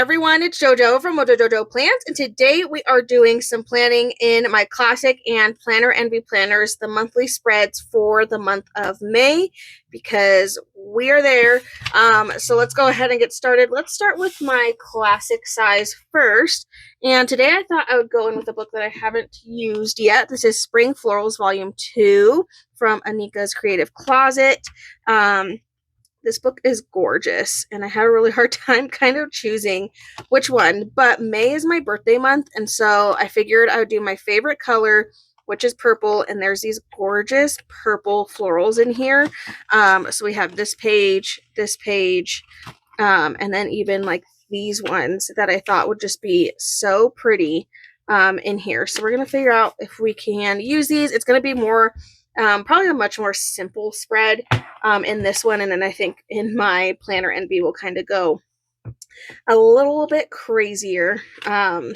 everyone, it's JoJo from Mojo Jojo Plans, and today we are doing some planning in my Classic and Planner Envy planners, the monthly spreads for the month of May, because we are there. So let's go ahead and get started. Let's start with my Classic size first, and today I thought I would go in with a book that I haven't used yet. This is Spring Florals Volume 2 from Anika's Creative Closet. This book is gorgeous, and I had a really hard time kind of choosing which one, but May is my birthday month, and so I figured I would do my favorite color, which is purple, and there's these gorgeous purple florals in here. So we have this page, and then even like these ones that I thought would just be so pretty in here. So we're going to figure out if we can use these. It's going to be more probably a much more simple spread in this one, and then I think in my Planner Envy we'll kind of go a little bit crazier. So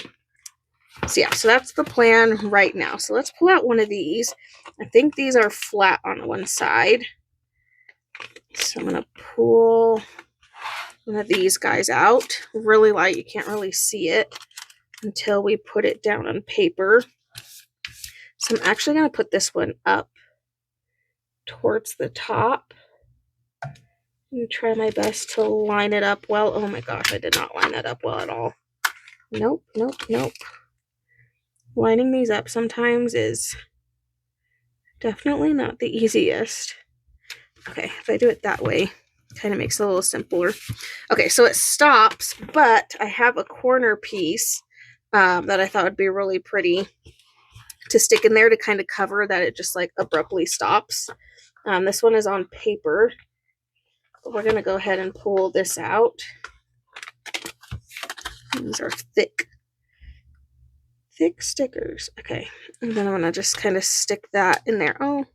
that's the plan right now. So let's pull out one of these. I think these are flat on one side, so I'm gonna pull one of these guys out. Really light, you can't really see it until we put it down on paper. So I'm actually gonna put this one up towards the top and try my best to line it up well. Oh my gosh, I did not line that up well at all. Nope. Lining these up sometimes is definitely not the easiest. Okay, if I do it that way, it kind of makes it a little simpler. Okay, so it stops, but I have a corner piece that I thought would be really pretty to stick in there to kind of cover that it just like abruptly stops. This one is on paper. We're going to go ahead and pull this out. These are thick stickers. Okay, and then I'm going to just kind of stick that in there. Oh,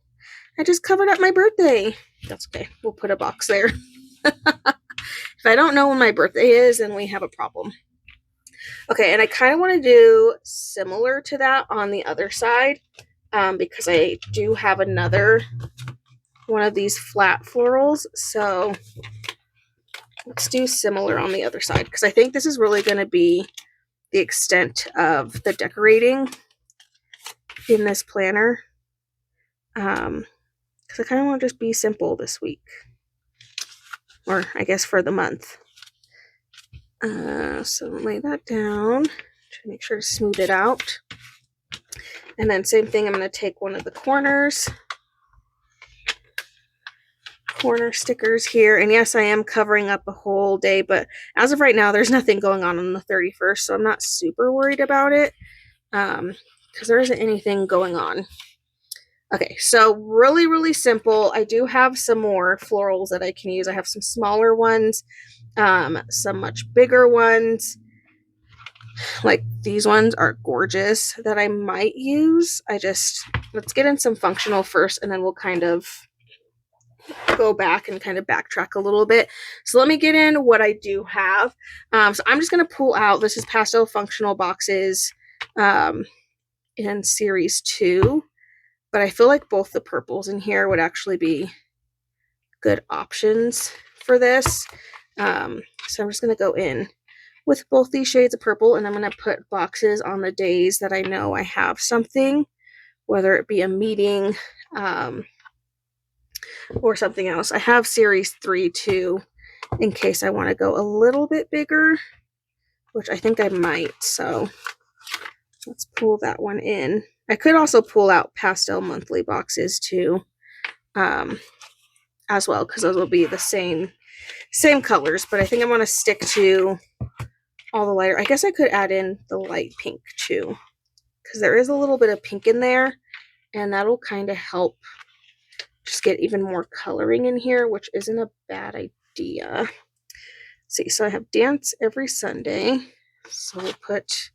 I just covered up my birthday. That's okay. We'll put a box there. If I don't know when my birthday is, then we have a problem. Okay, and I kind of want to do similar to that on the other side because I do have another one of these flat florals, so let's do similar on the other side because I think this is really going to be the extent of the decorating in this planner, because I kind of want to just be simple this week, or I guess for the month. So lay that down to make sure to smooth it out, and then same thing, I'm going to take one of the corner stickers here, and yes, I am covering up a whole day, but as of right now there's nothing going on the 31st, so I'm not super worried about it because there isn't anything going on. Okay, so really simple. I do have some more florals that I can use. I have some smaller ones, some much bigger ones, like these ones are gorgeous that I might use. Let's get in some functional first, and then we'll kind of go back and kind of backtrack a little bit. So let me get in what I do have. So I'm just going to pull out, this is Pastel Functional Boxes in Series 2, but I feel like both the purples in here would actually be good options for this. So I'm just going to go in with both these shades of purple, and I'm going to put boxes on the days that I know I have something, whether it be a meeting, or something else. I have Series 3 too, in case I want to go a little bit bigger, which I think I might. So let's pull that one in. I could also pull out Pastel Monthly boxes too, as well, because those will be the same colors. But I think I want to stick to all the lighter. I guess I could add in the light pink too, because there is a little bit of pink in there, and that'll kind of help just get even more coloring in here, which isn't a bad idea. See, so I have dance every Sunday, so we'll put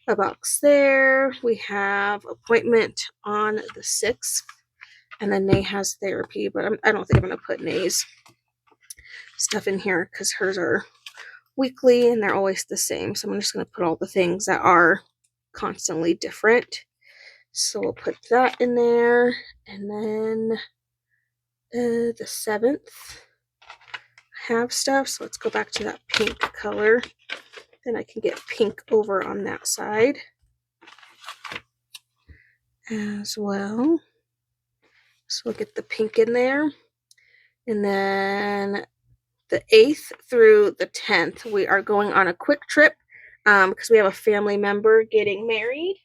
a box there. We have appointment on the 6th, and then Nay has therapy, but I don't think I'm going to put Nay's stuff in here because hers are weekly and they're always the same. So I'm just going to put all the things that are constantly different. So we'll put that in there, and then the 7th have stuff. So let's go back to that pink color. Then I can get pink over on that side as well. So we'll get the pink in there. And then the 8th through the 10th, we are going on a quick trip because we have a family member getting married.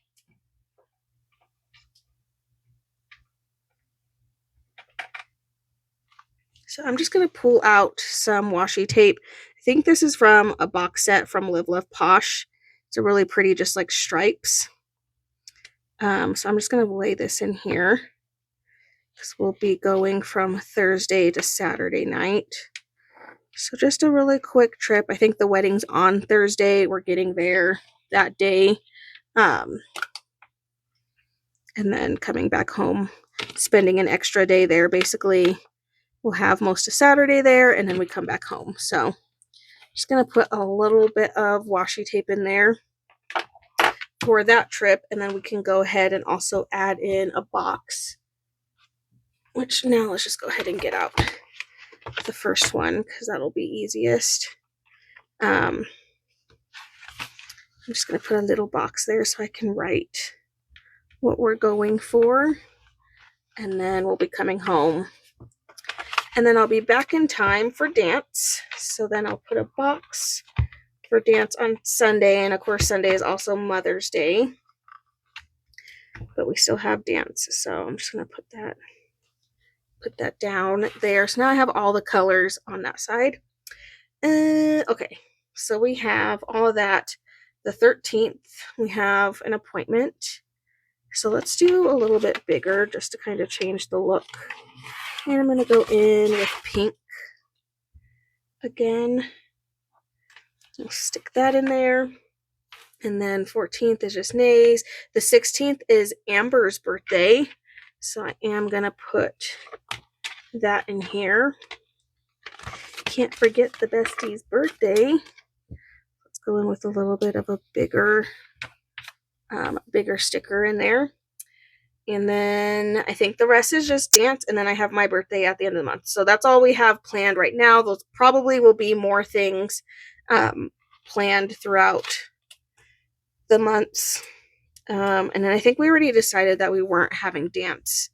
So I'm just going to pull out some washi tape. I think this is from a box set from Live Love Posh. It's a really pretty, just like stripes. So I'm just going to lay this in here because we'll be going from Thursday to Saturday night. So just a really quick trip. I think the wedding's on Thursday. We're getting there that day. And then coming back home, spending an extra day there. Basically, we'll have most of Saturday there, and then we come back home. So just going to put a little bit of washi tape in there for that trip, and then we can go ahead and also add in a box, which now let's just go ahead and get out the first one because that'll be easiest. I'm just going to put a little box there so I can write what we're going for, and then we'll be coming home, and then I'll be back in time for dance. So then I'll put a box for dance on Sunday, and of course Sunday is also Mother's Day, but we still have dance. So I'm just going to put that down there. So now I have all the colors on that side. Okay, so we have all of that. The 13th, we have an appointment. So let's do a little bit bigger just to kind of change the look. And I'm going to go in with pink again. We'll stick that in there. And then 14th is just Nays. The 16th is Amber's birthday. So I am going to put that in here. Can't forget the bestie's birthday. Let's go in with a little bit of a bigger sticker in there. And then I think the rest is just dance. And then I have my birthday at the end of the month. So that's all we have planned right now. Those probably will be more things planned throughout the months. And then I think we already decided that we weren't having dance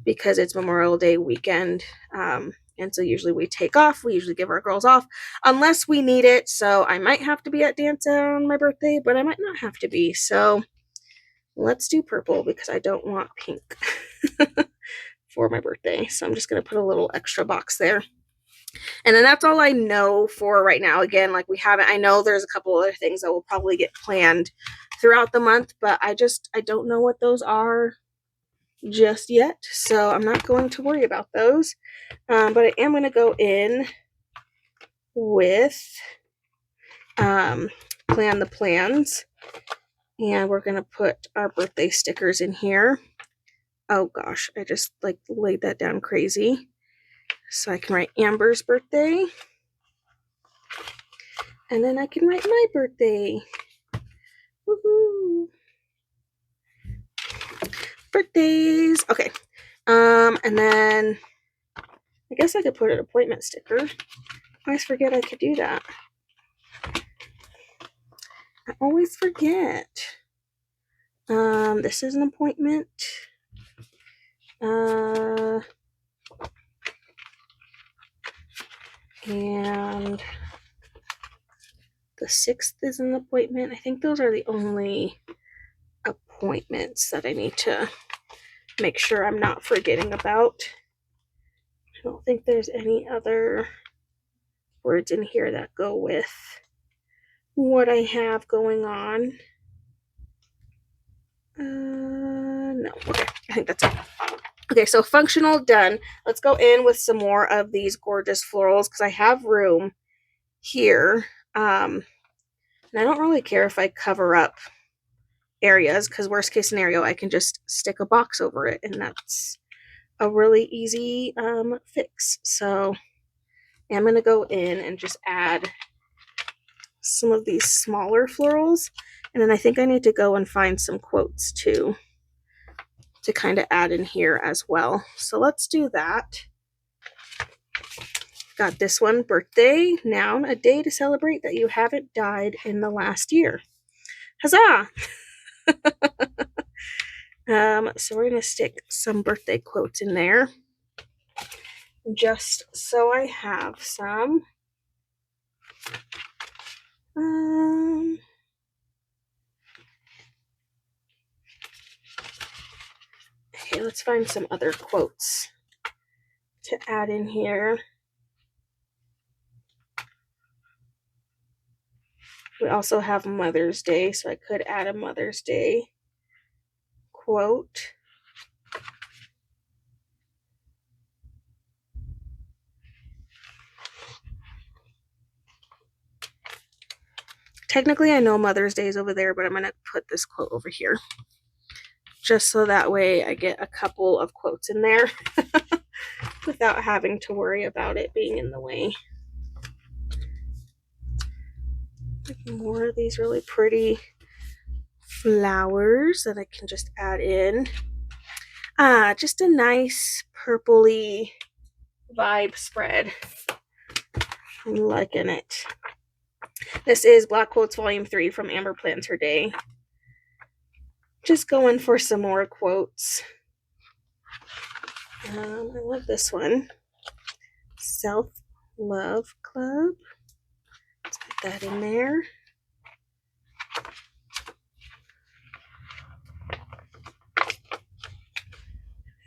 because it's Memorial Day weekend. And so usually we take off. We usually give our girls off unless we need it. So I might have to be at dance on my birthday, but I might not have to be. So let's do purple because I don't want pink for my birthday. So I'm just going to put a little extra box there. And then that's all I know for right now. Again, like I know there's a couple other things that will probably get planned throughout the month, but I don't know what those are just yet. So I'm not going to worry about those. But I am going to go in with plan the plans. And we're going to put our birthday stickers in here. Oh gosh, I just laid that down crazy. So I can write Amber's birthday. And then I can write my birthday. Woohoo! Birthdays. Okay. And then I guess I could put an appointment sticker. I always forget I could do that. I always forget. This is an appointment. And the 6th is an appointment. I think those are the only appointments that I need to make sure I'm not forgetting about. I don't think there's any other words in here that go with what I have going on. No. Okay, I think that's it. Okay, so functional done. Let's go in with some more of these gorgeous florals because I have room here. And I don't really care if I cover up areas because worst case scenario, I can just stick a box over it and that's a really easy fix. So I'm going to go in and just add some of these smaller florals. And then I think I need to go and find some quotes too to kind of add in here as well. So let's do that. Got this one, birthday, noun, a day to celebrate that you haven't died in the last year. Huzzah! So we're going to stick some birthday quotes in there, just so I have some. Okay, let's find some other quotes to add in here. We also have Mother's Day, so I could add a Mother's Day quote. Technically, I know Mother's Day is over there, but I'm going to put this quote over here, just so that way I get a couple of quotes in there without having to worry about it being in the way. More of these really pretty flowers that I can just add in. Just a nice purpley vibe spread. I'm liking it. This is Black Quotes Volume 3 from Amber Plans Her Day. Just going for some more quotes. I love this one. Self-Love Club. Let's put that in there.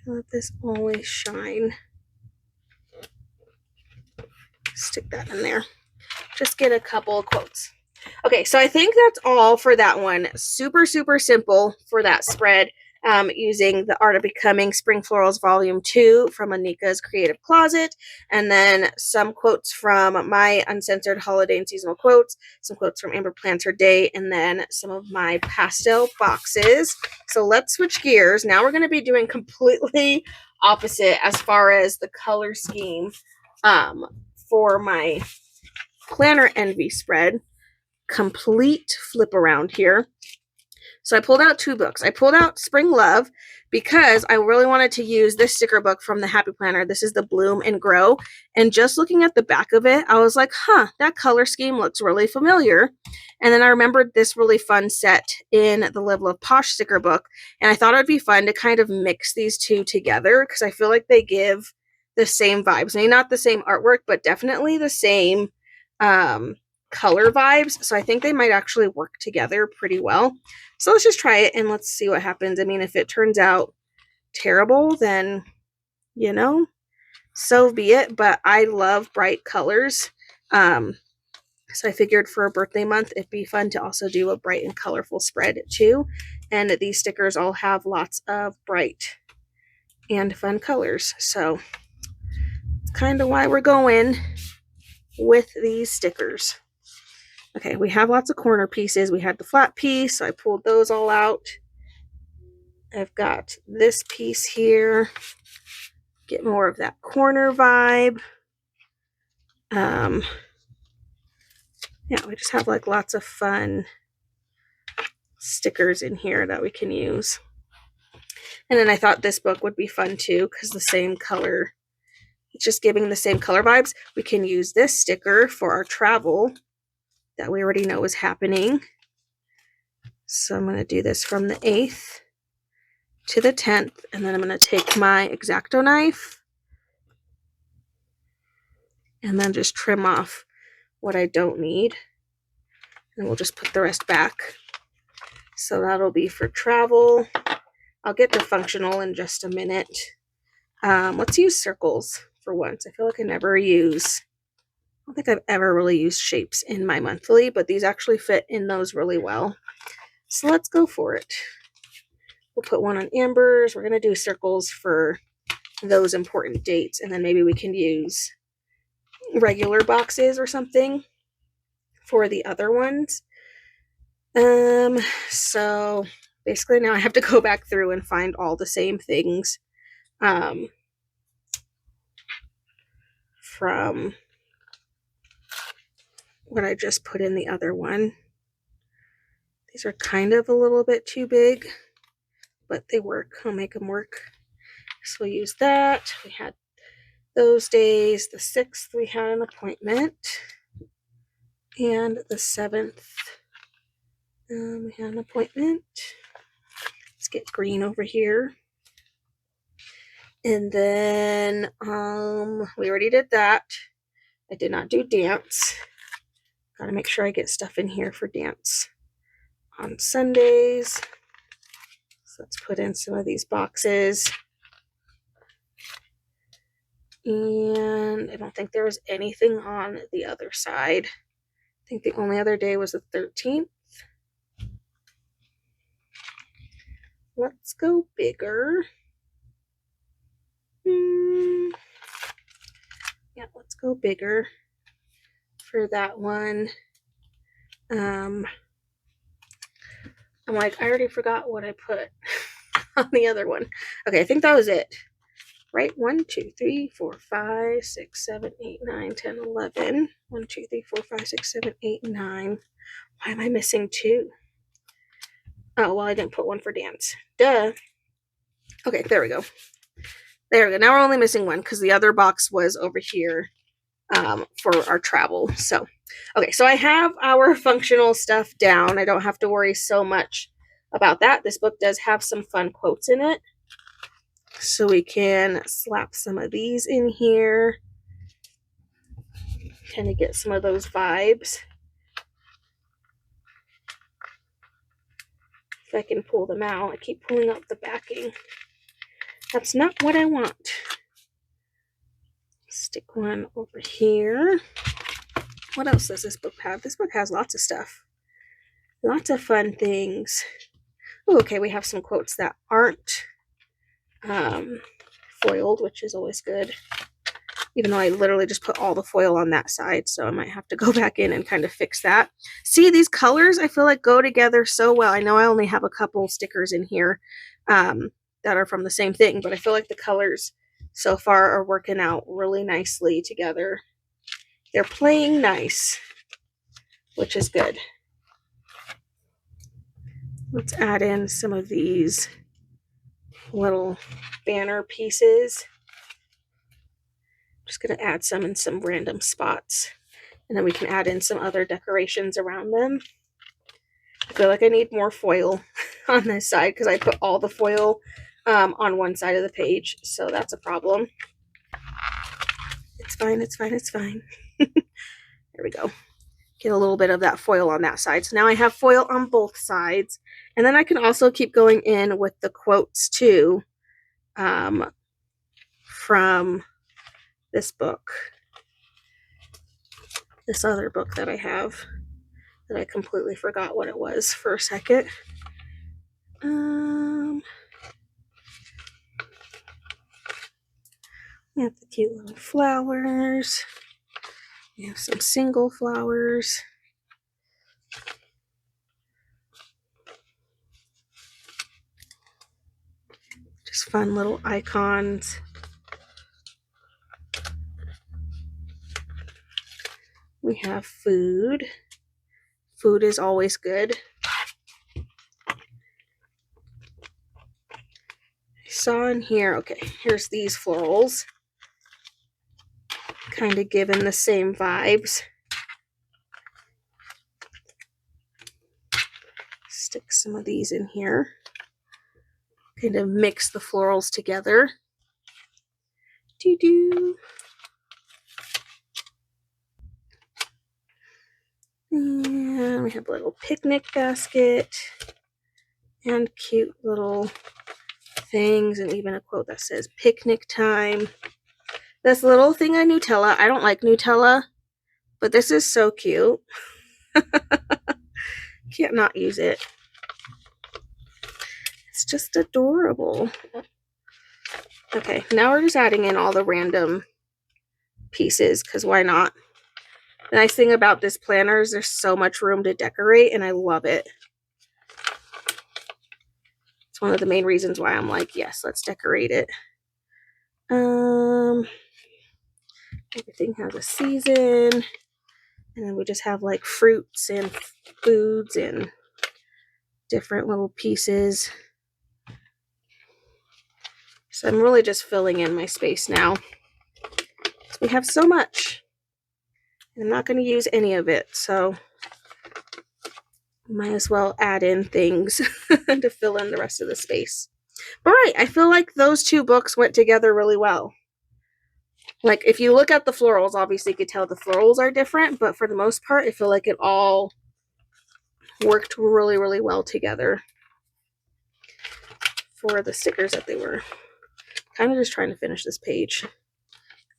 Let this always shine. Stick that in there. Just get a couple of quotes. Okay, so I think that's all for that one. Super, super simple for that spread. Using The Art of Becoming Spring Florals Volume 2 from Anika's Creative Closet, and then some quotes from my uncensored holiday and seasonal quotes, some quotes from Amber Plans Her Day, and then some of my pastel boxes. So let's switch gears. Now we're going to be doing completely opposite as far as the color scheme for my Planner Envy spread. Complete flip around here. So I pulled out two books. I pulled out Spring Love because I really wanted to use this sticker book from the Happy Planner. This is the Bloom and Grow. And just looking at the back of it, I was like, that color scheme looks really familiar. And then I remembered this really fun set in the Live Love Posh sticker book. And I thought it'd be fun to kind of mix these two together because I feel like they give the same vibes. Maybe not the same artwork, but definitely the same color vibes. So I think they might actually work together pretty well. So let's just try it and let's see what happens. I mean, if it turns out terrible, then, so be it. But I love bright colors. So I figured for a birthday month, it'd be fun to also do a bright and colorful spread too. And these stickers all have lots of bright and fun colors. So it's kind of why we're going with these stickers. Okay, we have lots of corner pieces. We had the flat piece, so I pulled those all out. I've got this piece here. Get more of that corner vibe. Yeah, we just have like lots of fun stickers in here that we can use. And then I thought this book would be fun too because the same color, it's just giving the same color vibes. We can use this sticker for our travel that we already know is happening. So I'm going to do this from the 8th to the 10th, and then I'm going to take my X-Acto knife and then just trim off what I don't need, and we'll just put the rest back. So that'll be for travel. I'll get to functional in just a minute. Let's use circles for once. I feel like I don't think I've ever really used shapes in my monthly, but these actually fit in those really well. So let's go for it. We'll put one on Amber's. We're going to do circles for those important dates, and then maybe we can use regular boxes or something for the other ones. So basically now I have to go back through and find all the same things from what I just put in the other one. These are kind of a little bit too big, but they work. I'll make them work. So we'll use that. We had those days. The 6th, we had an appointment. And the 7th, we had an appointment. Let's get green over here. And then we already did that. I did not do dance. Gotta make sure I get stuff in here for dance on Sundays. So let's put in some of these boxes. And I don't think there was anything on the other side. I think the only other day was the 13th. Let's go bigger. Yeah, let's go bigger for that one. I'm like, I already forgot what I put on the other one. Okay, I think that was it. Right? 1, 2, 3, 4, 5, 6, 7, 8, 9, 10, 11. 1, 2, 3, 4, 5, 6, 7, 8, 9. Why am I missing 2? Oh, well, I didn't put one for dance. Duh. Okay, there we go. There we go. Now we're only missing 1 because the other box was over here for our travel. So, okay, so I have our functional stuff down. I don't have to worry so much about that. This book does have some fun quotes in it. So we can slap some of these in here. Kind of get some of those vibes. If I can pull them out. I keep pulling out the backing. That's not what I want. Stick one over here. What else does this book have? This book has lots of stuff. Lots of fun things. Ooh, okay, we have some quotes that aren't foiled, which is always good. Even though I literally just put all the foil on that side, so I might have to go back in and kind of fix that. See, these colors I feel like go together so well. I know I only have a couple stickers in here that are from the same thing, but I feel like the colors so far are working out really nicely together. They're playing nice, which is good. Let's add in some of these little banner pieces. I'm just going to add some in some random spots. And then we can add in some other decorations around them. I feel like I need more foil on this side because I put all the foil on one side of the page. So that's a problem. It's fine, it's fine, it's fine. There we go. Get a little bit of that foil on that side. So now I have foil on both sides. And then I can also keep going in with the quotes too from this book. This other book that I have that I completely forgot what it was for a second. We have the cute little flowers. We have some single flowers. Just fun little icons. We have food. Food is always good. I saw in here, okay, here's these florals. Kind of giving the same vibes. Stick some of these in here. Kind of mix the florals together. Doo-doo. And we have a little picnic basket and cute little things, and even a quote that says picnic time. This little thing of Nutella, I don't like Nutella, but this is so cute. Can't not use it. It's just adorable. Okay, now we're just adding in all the random pieces, because why not? The nice thing about this planner is there's so much room to decorate, and I love it. It's one of the main reasons why I'm like, yes, let's decorate it. Everything has a season, and then we just have like fruits and foods and different little pieces. So I'm really just filling in my space now. We have so much. I'm not going to use any of it, so might as well add in things to fill in the rest of the space. But right, I feel like those two books went together really well. Like, if you look at the florals, obviously you could tell the florals are different, but for the most part, I feel like it all worked really, really well together for the stickers that they were. Kind of just trying to finish this page.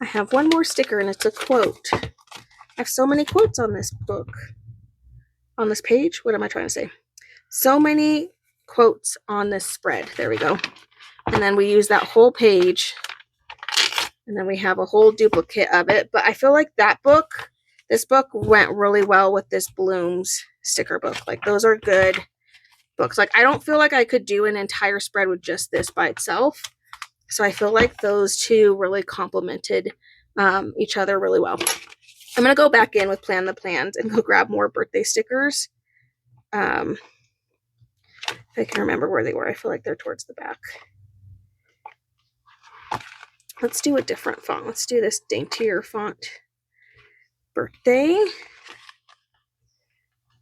I have one more sticker, and it's a quote. I have so many quotes on this book. On this page? What am I trying to say? So many quotes on this spread. There we go. And then we use that whole page. And then we have a whole duplicate of it. But I feel like that book, this book went really well with this Blooms sticker book. Like, those are good books. Like, I don't feel like I could do an entire spread with just this by itself. So I feel like those two really complemented each other really well. I'm going to go back in with Plan the Plans and go grab more birthday stickers. If I can remember where they were. I feel like they're towards the back. Let's do a different font. Let's do this daintier font. Birthday.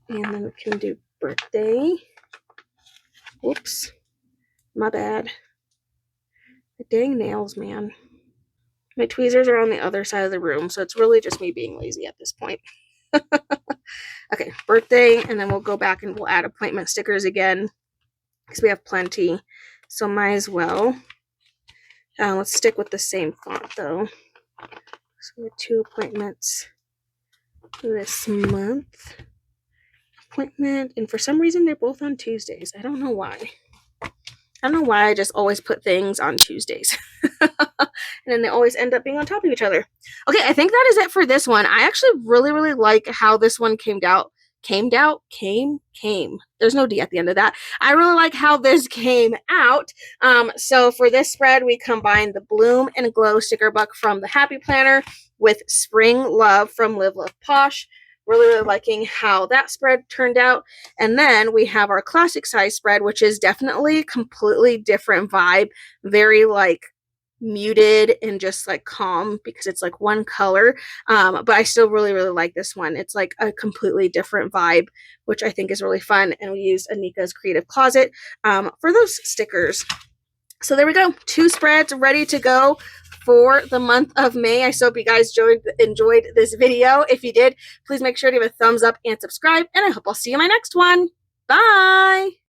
And then we can do birthday. Whoops. My bad. The dang nails, man. My tweezers are on the other side of the room, so it's really just me being lazy at this point. Okay, birthday, and then we'll go back and we'll add appointment stickers again because we have plenty. So might as well. Let's stick with the same font though. So we have 2 appointments this month. Appointment, and for some reason they're both on Tuesdays. I don't know why. I don't know why I just always put things on Tuesdays. And then they always end up being on top of each other. Okay, I think that is it for this one. I actually really, really like how this one came out. There's no D at the end of that. I really like how this came out. So for this spread, we combined the Bloom and Glow sticker book from the Happy Planner with Spring Love from Live Love Posh. Really, really liking how that spread turned out. And then we have our classic size spread, which is definitely a completely different vibe. Very like muted and just like calm because it's like one color. But I still really, really like this one. It's like a completely different vibe, which I think is really fun. And we used Anika's Creative Closet for those stickers. So there we go. 2 spreads ready to go for the month of May. I hope you guys enjoyed this video. If you did, please make sure to give a thumbs up and subscribe. And I hope I'll see you in my next one. Bye!